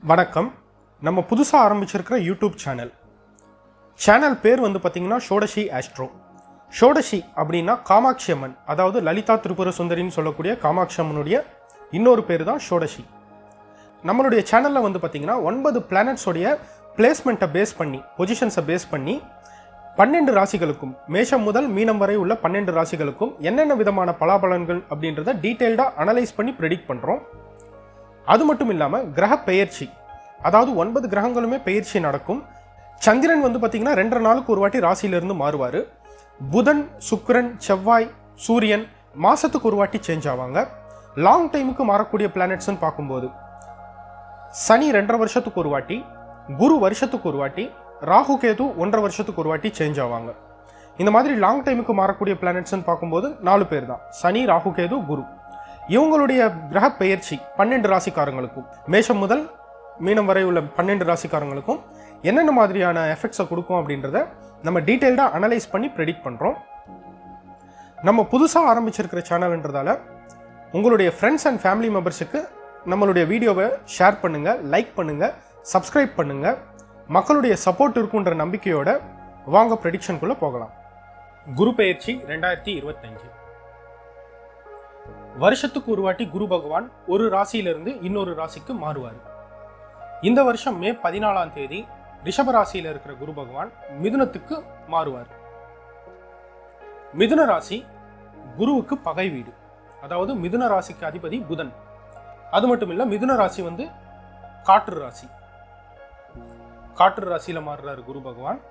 வணக்கம். நம்ம புதுசாக ஆரம்பிச்சிருக்கிற யூடியூப் சேனல் பேர் வந்து பார்த்தீங்கன்னா ஷோடசி ஆஸ்ட்ரோ. ஷோடசி அப்படின்னா காமாட்சி அம்மன், அதாவது லலிதா திரிபுர சுந்தரின்னு சொல்லக்கூடிய காமாட்சி அம்மனுடைய இன்னொரு பேர் தான் ஷோடசி. நம்மளுடைய சேனலில் வந்து பார்த்தீங்கன்னா 9 பிளானட்ஸோடைய பிளேஸ்மெண்ட்டை பேஸ் பண்ணி, பொசிஷன்ஸை பேஸ் பண்ணி 12 ராசிகளுக்கும், மேஷம் முதல் மீனம் வரை உள்ள 12 ராசிகளுக்கும் என்னென்ன விதமான பலாபலன்கள் அப்படின்றத டீட்டெயில்டாக அனலைஸ் பண்ணி ப்ரெடிக்ட் பண்ணுறோம். அது மட்டும் இல்லாமல் கிரக பெயர்ச்சி, அதாவது 9 கிரகங்களுமே பெயர்ச்சி நடக்கும். சந்திரன் வந்து பார்த்தீங்கன்னா 2 நாளுக்கு ஒரு வாட்டி ராசியிலிருந்து மாறுவார். புதன், சுக்கிரன், செவ்வாய், சூரியன் மாதத்துக்கு ஒரு வாட்டி சேஞ்ச் ஆவாங்க. லாங் டைமுக்கு மாறக்கூடிய பிளானட்ஸ்ன்னு பார்க்கும்போது சனி 2.5 வருஷத்துக்கு ஒரு வாட்டி, குரு வருஷத்துக்கு ஒரு வாட்டி, ராகு கேது 1.5 வருஷத்துக்கு ஒரு வாட்டி சேஞ்ச் ஆவாங்க. இந்த மாதிரி லாங் டைமுக்கு மாறக்கூடிய பிளானட்ஸ்ன்னு பார்க்கும்போது 4 பேர் தான்: சனி, ராகு கேது, குரு. இவங்களுடைய கிரக பெயர்ச்சி 12 ராசிக்காரங்களுக்கும், மேஷம் முதல் மீனம் வரை உள்ள 12 ராசிக்காரங்களுக்கும் என்னென்ன மாதிரியான எஃபெக்ட்ஸை கொடுக்கும் அப்படின்றத நம்ம டீட்டெயில்டாக அனலைஸ் பண்ணி ப்ரெடிக்ட் பண்ணுறோம். நம்ம புதுசாக ஆரம்பிச்சிருக்கிற சேனல்ன்றதால உங்களுடைய ஃப்ரெண்ட்ஸ் அண்ட் ஃபேமிலி மெம்பர்ஸுக்கு நம்மளுடைய வீடியோவை ஷேர் பண்ணுங்கள், லைக் பண்ணுங்கள், சப்ஸ்கிரைப் பண்ணுங்கள். மக்களுடைய சப்போர்ட் இருக்குன்ற நம்பிக்கையோட வாங்க ப்ரெடிக்ஷனுக்குள்ளே போகலாம். குரு பெயர்ச்சி 2025. வருஷத்துக்கு ஒரு வாட்டி குரு பகவான் ஒரு ராசியிலிருந்து இன்னொரு ராசிக்கு மாறுவார். இந்த வருஷம் மே 14ஆம் தேதி ரிஷப ராசியில் இருக்கிற குரு பகவான் மிதுனத்துக்கு மாறுவார். மிதுன ராசி குருவுக்கு பகை வீடு, அதாவது மிதுன ராசிக்கு அதிபதி புதன். அது மட்டும் இல்ல, மிதுன ராசி வந்து காற்று ராசி. காற்று ராசியில மாறுறாரு குரு பகவான்,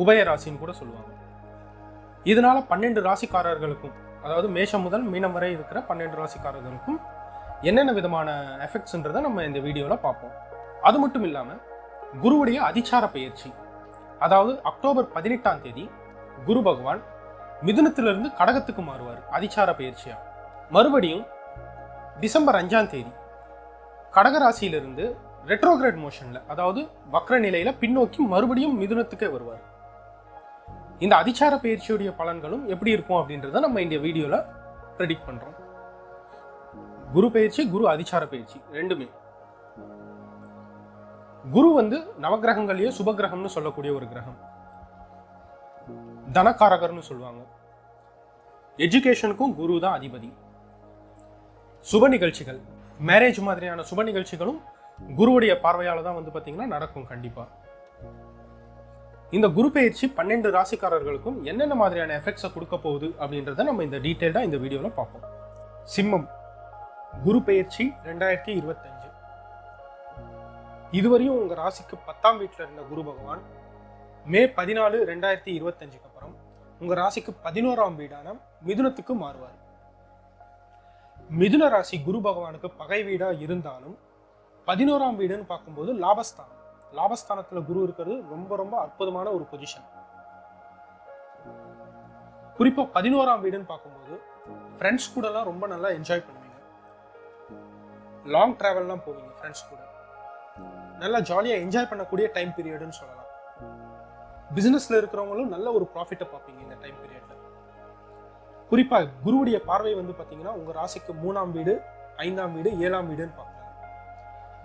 உபய ராசின்னு கூட சொல்லுவாங்க. இதனால 12 ராசிக்காரர்களுக்கும், அதாவது மேஷம் முதல் மீனம் வரை இருக்கிற 12 ராசிக்காரர்களுக்கும் என்னென்ன விதமான எஃபெக்ட்ஸ்ன்றதை நம்ம இந்த வீடியோவில் பார்ப்போம். அது மட்டும் இல்லாமல் குருவுடைய அதிச்சார பெயர்ச்சி, அதாவது அக்டோபர் 18ஆம் தேதி குரு பகவான் மிதுனத்திலிருந்து கடகத்துக்கு மாறுவார் அதிச்சார பெயர்ச்சியா. மறுபடியும் டிசம்பர் 5ஆம் தேதி கடகராசியிலிருந்து ரெட்ரோகிரேட் மோஷன்ல, அதாவது வக்ர நிலையில பின்னோக்கி மறுபடியும் மிதுனத்துக்கே வருவார். இந்த அதிச்சார பயிற்சியுடைய பலன்களும் எப்படி இருக்கும் அப்படின்றத நம்ம இந்த வீடியோல ப்ரெடிக்ட் பண்றோம். குரு பயிற்சி, குரு அதிச்சார பயிற்சி ரெண்டுமே. குரு வந்து நவகிரகங்களையே சுபகிரகம்னு சொல்லக்கூடிய ஒரு கிரகம், தனக்காரகர்னு சொல்லுவாங்க. எஜுகேஷனுக்கும் குரு தான் அதிபதி. சுப நிகழ்ச்சிகள், மேரேஜ் மாதிரியான சுப நிகழ்ச்சிகளும் குருவுடைய பார்வையால தான் வந்து பாத்தீங்கன்னா நடக்கும் கண்டிப்பா. இந்த குரு பெயர்ச்சி 12 ராசிக்காரர்களுக்கும் என்னென்ன மாதிரியான எஃபெக்ட்ஸை கொடுக்க போகுது அப்படின்றத நம்ம இந்த டீட்டெயில்டா இந்த வீடியோல பார்ப்போம். சிம்மம் குரு பெயர்ச்சி 2025. இதுவரையும் உங்க ராசிக்கு 10ஆம் வீட்டில் இருந்த குரு பகவான் மே 14, 2025 அப்புறம் உங்க ராசிக்கு 11ஆம் வீடான மிதுனத்துக்கு மாறுவார். மிதுன ராசி குரு பகவானுக்கு பகை வீடா இருந்தாலும் 11ஆம் வீடுன்னு பார்க்கும்போது லாபஸ்தானம். லாபஸ்தானத்துல குரு இருக்கிறது ரொம்ப ரொம்ப அற்புதமான ஒரு பொசிஷன். குறிப்பா 11ஆம் வீடுன்னு பார்க்கும்போது ஃப்ரெண்ட்ஸ் கூட எல்லாம் ரொம்ப நல்லா என்ஜாய் பண்ணுவீங்க. லாங் டிராவல்லாம் போவீங்க ஃப்ரெண்ட்ஸ் கூட, நல்லா ஜாலியா என்ஜாய் பண்ணக்கூடிய டைம் பீரியட்னு சொல்லலாம். பிசினஸ்ல இருக்கிறவங்களும் நல்ல ஒரு ப்ராஃபிட்டை பார்ப்பீங்க இந்த டைம் பீரியட்ல. குறிப்பா குருவுடைய பார்வை வந்து பாத்தீங்கன்னா உங்க ராசிக்கு 3ஆம் வீடு, 5ஆம் வீடு, 7ஆம் வீடுன்னு பார்க்கலாம்.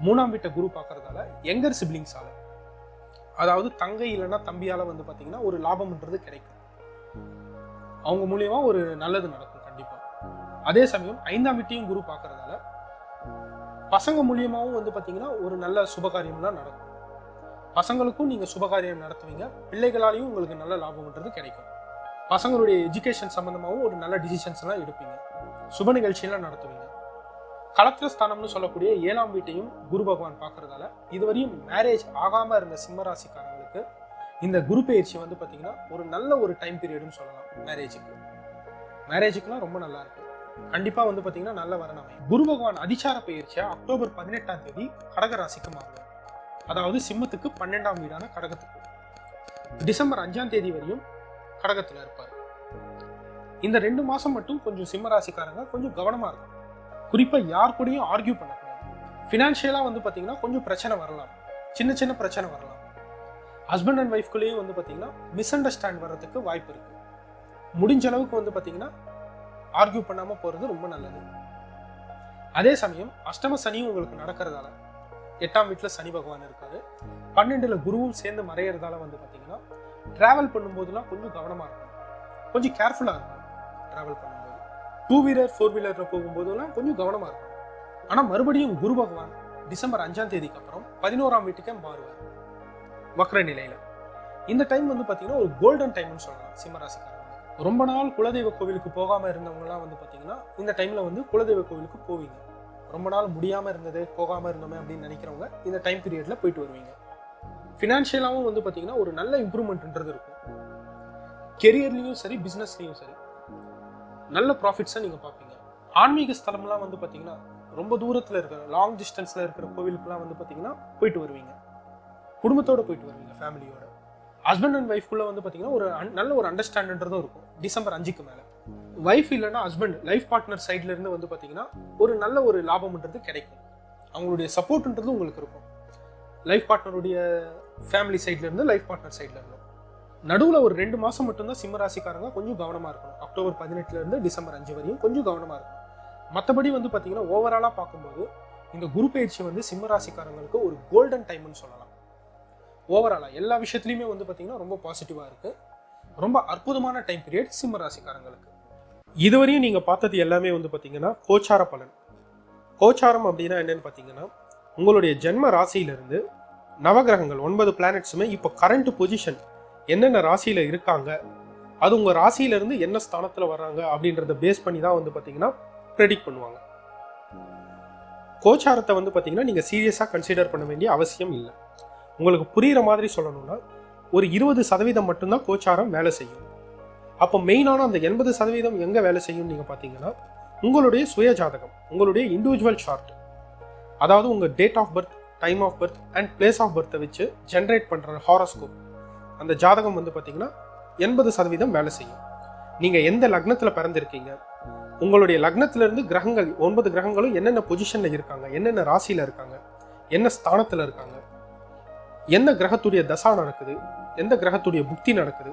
3ஆம் வீட்டை குரு பார்க்கறதால யங்கர் சிப்ளிங்ஸால, அதாவது தங்கை இல்லைன்னா தம்பியால வந்து பாத்தீங்கன்னா ஒரு லாபம்ன்றது கிடைக்கும். அவங்க மூலியமா ஒரு நல்லது நடக்கும் கண்டிப்பா. அதே சமயம் 5ஆம் வீட்டையும் குரு பார்க்கறதால பசங்க மூலியமாவும் வந்து பாத்தீங்கன்னா ஒரு நல்ல சுபகாரியம்லாம் நடக்கும். பசங்களுக்கும் நீங்க சுபகாரியம் நடத்துவீங்க, பிள்ளைகளாலையும் உங்களுக்கு நல்ல லாபம்ன்றது கிடைக்கும். பசங்களுடைய எஜுகேஷன் சம்பந்தமாகவும் ஒரு நல்ல டிசிஷன்ஸ் எல்லாம் எடுப்பீங்க, சுப நிகழ்ச்சியெல்லாம் நடத்துவீங்க. கலத்திர ஸ்தானம்னு சொல்லக்கூடிய 7ஆம் வீட்டையும் குரு பகவான் பார்க்கறதால இதுவரையும் மேரேஜ் ஆகாம இருந்த சிம்ம ராசிக்காரங்களுக்கு இந்த குரு பெயர்ச்சி வந்து பாத்தீங்கன்னா ஒரு நல்ல ஒரு டைம் பீரியட்னு சொல்லலாம். மேரேஜுக்குலாம் ரொம்ப நல்லா இருக்கு. கண்டிப்பா வந்து பாத்தீங்கன்னா நல்ல வரணும். குரு பகவான் அதிச்சார பெயர்ச்சியா அக்டோபர் 18ஆம் தேதி கடக ராசிக்கு மாறுவார், அதாவது சிம்மத்துக்கு 12ஆம் வீடான கடகத்துக்கு. டிசம்பர் 5ஆம் தேதி வரையும் கடகத்துல இருப்பார். இந்த 2 மாசம் மட்டும் கொஞ்சம் சிம்ம ராசிக்காரங்க கொஞ்சம் கவனமா இருக்கும். குறிப்பா யார் கூடயும் ஆர்கியூ பண்ணக்கூடாது. ஃபினான்ஷியலா வந்து பாத்தீங்கன்னா கொஞ்சம் பிரச்சனை வரலாம், சின்ன சின்ன பிரச்சனை வரலாம். ஹஸ்பண்ட் அண்ட் ஒய்ஃப்குள்ளேயும் வந்து பாத்தீங்கன்னா மிஸ் அண்டர்ஸ்டாண்ட் வர்றதுக்கு வாய்ப்பு இருக்கு. முடிஞ்ச அளவுக்கு வந்து பாத்தீங்கன்னா ஆர்கியூ பண்ணாம போறது ரொம்ப நல்லது. அதே சமயம் அஷ்டம சனியும் உங்களுக்கு நடக்கிறதால 8ஆம் வீட்டில் சனி பகவான் இருக்காரு. 12ல் குருவும் சேர்ந்து மறையிறதால வந்து பார்த்தீங்கன்னா டிராவல் பண்ணும்போதுலாம் கொஞ்சம் கவனமாக இருக்கணும், கொஞ்சம் கேர்ஃபுல்லாக இருக்கணும். டிராவல் பண்ணும்போது 2 வீலர் 4 வீலரில் போகும்போதெல்லாம் கொஞ்சம் கவனமாக இருக்கணும். ஆனால் மறுபடியும் குரு பகவான் டிசம்பர் 5ஆம் தேதிக்கு அப்புறம் 11ஆம் வீட்டுக்கே மாறுவார் வக்ர நிலையில். இந்த டைம் வந்து பார்த்தீங்கன்னா ஒரு கோல்டன் டைம்னு சொல்லலாம் சிம்மராசிக்காரங்க. ரொம்ப நாள் குலதெய்வ கோவிலுக்கு போகாமல் இருந்தவங்கலாம் வந்து பார்த்தீங்கன்னா இந்த டைமில் வந்து குலதெய்வ கோவிலுக்கு போவீங்க. ரொம்ப நாள் முடியாமல் இருந்தது, போகாமல் இருந்தோமே அப்படின்னு நினைக்கிறவங்க இந்த டைம் பீரியடில் போயிட்டு வருவீங்க. ஃபினான்ஷியலாகவும் வந்து பார்த்தீங்கன்னா ஒரு நல்ல இம்ப்ரூவ்மெண்ட்ன்றது இருக்கும். கெரியர்லையும் சரி, பிஸ்னஸ்லையும் சரி நல்ல ப்ராஃபிட்ஸை நீங்கள் பார்ப்பீங்க. ஆன்மீக ஸ்தலம்லாம் வந்து பார்த்தீங்கன்னா ரொம்ப தூரத்தில் இருக்கிற லாங் டிஸ்டன்ஸில் இருக்கிற கோவிலுக்குலாம் வந்து பார்த்தீங்கன்னா போயிட்டு வருவீங்க. குடும்பத்தோடு போயிட்டு வருவீங்க, ஃபேமிலியோட. ஹஸ்பண்ட் அண்ட் ஒய்ஃப்குள்ளே வந்து பார்த்தீங்கன்னா ஒரு நல்ல ஒரு அண்டர்ஸ்டாண்டன்றதும் இருக்கும். டிசம்பர் 5க்கு மேலே ஒய்ஃப் இல்லைன்னா ஹஸ்பண்ட், லைஃப் பார்ட்னர் சைட்லேருந்து வந்து பார்த்தீங்கன்னா ஒரு நல்ல ஒரு லாபம்ன்றது கிடைக்கும். அவங்களுடைய சப்போர்ட்ன்றது உங்களுக்கு இருக்கும். லைஃப் பார்ட்னருடைய ஃபேமிலி சைட்லேருந்து, லைஃப் பார்ட்னர் சைட்லேருந்து. நடுவில் ஒரு 2 மாதம் மட்டும்தான் சிம்மராசிக்காரங்க கொஞ்சம் கவனமாக இருக்கணும். அக்டோபர் 18லேருந்து டிசம்பர் 5 வரையும் கொஞ்சம் கவனமாக இருக்கணும். மற்றபடி வந்து பார்த்தீங்கன்னா ஓவராலாக பார்க்கும்போது இந்த குரு பயிற்சி வந்து சிம்மராசிக்காரங்களுக்கு ஒரு கோல்டன் டைம்னு சொல்லலாம். ஓவராலாக எல்லா விஷயத்துலையுமே வந்து பார்த்தீங்கன்னா ரொம்ப பாசிட்டிவாக இருக்குது. ரொம்ப அற்புதமான டைம் பீரியட் சிம்மராசிக்காரங்களுக்கு. இதுவரையும் நீங்கள் பார்த்தது எல்லாமே வந்து பார்த்தீங்கன்னா கோச்சார பலன். கோச்சாரம் அப்படின்னா என்னன்னு பார்த்தீங்கன்னா உங்களுடைய ஜென்ம ராசியிலிருந்து நவகிரகங்கள் 9 பிளானட்ஸுமே இப்போ கரண்ட் பொசிஷன் என்னென்ன ராசியில் இருக்காங்க, அது உங்கள் ராசியிலிருந்து என்ன ஸ்தானத்தில் வர்றாங்க அப்படின்றத பேஸ் பண்ணி தான் வந்து பார்த்தீங்கன்னா ப்ரெடிக்ட் பண்ணுவாங்க. கோச்சாரத்தை வந்து பார்த்தீங்கன்னா நீங்கள் சீரியஸாக கன்சிடர் பண்ண வேண்டிய அவசியம் இல்லை. உங்களுக்கு புரிகிற மாதிரி சொல்லணும்னா ஒரு 20% மட்டும்தான் கோச்சாரம் வேலை செய்யும். அப்போ மெயினான அந்த 80% எங்கே வேலை செய்யும் நீங்கள் பார்த்தீங்கன்னா உங்களுடைய சுய ஜாதகம், உங்களுடைய இண்டிவிஜுவல் சார்ட், அதாவது உங்கள் date of birth, time of birth and place of பர்த்தை வச்சு ஜென்ரேட் பண்ணுற ஹாரோஸ்கோப், அந்த ஜாதகம் வந்து பார்த்தீங்கன்னா 80% வேலை செய்யும். நீங்கள் எந்த லக்னத்தில் பிறந்திருக்கீங்க, உங்களுடைய லக்னத்திலிருந்து கிரகங்கள் 9 கிரகங்களும் என்னென்ன பொசிஷனில் இருக்காங்க, என்னென்ன ராசியில் இருக்காங்க, என்ன ஸ்தானத்தில் இருக்காங்க, எந்த கிரகத்துடைய தசா நடக்குது, எந்த கிரகத்துடைய புக்தி நடக்குது,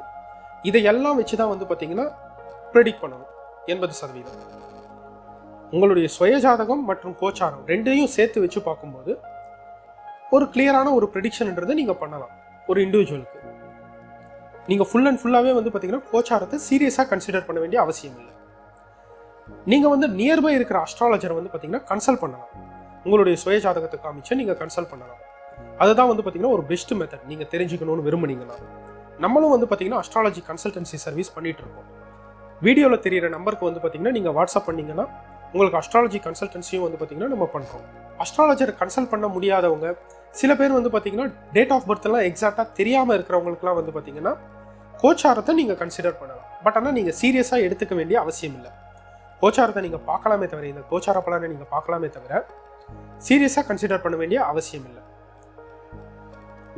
இதையெல்லாம் வச்சு தான் வந்து பார்த்தீங்கன்னா ப்ரெடிக்ட் பண்ணணும் 80%. உங்களுடைய சுயஜாதகம் மற்றும் கோச்சாரம் ரெண்டையும் சேர்த்து வச்சு பார்க்கும்போது ஒரு கிளியரான ஒரு ப்ரெடிக்ஷன்ன்றதை நீங்கள் பண்ணலாம். ஒரு இண்டிவிஜுவலுக்கு நீங்கள் ஃபுல் அண்ட் ஃபுல்லாகவே வந்து பார்த்தீங்கன்னா கோச்சாரத்தை சீரியஸாக கன்சிடர் பண்ண வேண்டிய அவசியம் இல்லை. நீங்கள் வந்து நியர்பை இருக்கிற அஸ்ட்ராலஜரை வந்து பார்த்தீங்கன்னா கன்சல்ட் பண்ணலாம். உங்களுடைய சுயஜாதகத்தை காமிச்சு நீங்கள் கன்சல்ட் பண்ணலாம். அதுதான் வந்து பார்த்தீங்கன்னா ஒரு பெஸ்ட் மெத்தட். நீங்கள் தெரிஞ்சுக்கணும்னு விரும்புனீங்கன்னா நம்மளும் வந்து பார்த்தீங்கன்னா அஸ்ட்ராலஜி கன்சல்டன்சி சர்வீஸ் பண்ணிட்டு இருக்கோம். வீடியோவில் தெரியிற நம்பருக்கு வந்து பார்த்தீங்கன்னா நீங்கள் வாட்ஸ்அப் பண்ணிங்கன்னா உங்களுக்கு அஸ்ட்ராலஜி கன்சல்டன்சியும் வந்து பார்த்தீங்கன்னா நம்ம பண்ணுறோம். அஸ்ட்ராலஜரை கன்சல்ட் பண்ண முடியாதவங்க சில பேர் வந்து பார்த்தீங்கன்னா டேட் ஆஃப் பர்த் எல்லாம் எக்ஸாக்டாக தெரியாமல் இருக்கிறவங்களுக்குலாம் வந்து பார்த்தீங்கன்னா கோச்சாரத்தை நீங்கள் கன்சிடர் பண்ணலாம். பட் ஆனால் நீங்கள் சீரியஸாக எடுத்துக்க வேண்டிய அவசியம் இல்லை. கோச்சாரத்தை நீங்கள் பார்க்கலாமே தவிர, இந்த கோச்சார பலனை நீங்கள் பார்க்கலாமே தவிர சீரியஸாக கன்சிடர் பண்ண வேண்டிய அவசியம் இல்லை.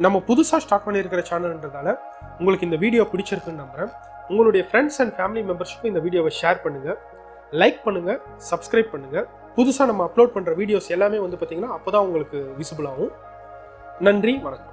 நம்ம புதுசாக ஸ்டார்ட் பண்ணியிருக்கிற சேனல்ன்றதால உங்களுக்கு இந்த வீடியோ பிடிச்சிருக்குன்னு நம்புகிறேன். உங்களுடைய ஃப்ரெண்ட்ஸ் அண்ட் ஃபேமிலி மெம்பர்ஸ்க்கும் இந்த வீடியோவை ஷேர் பண்ணுங்கள், லைக் பண்ணுங்கள், சப்ஸ்கிரைப் பண்ணுங்கள். புதுசாக நம்ம அப்லோட் பண்ணுற வீடியோஸ் எல்லாமே வந்து பார்த்தீங்கன்னா அப்போ தான் உங்களுக்கு விசிபிள் ஆகும். நன்றி, வணக்கம்.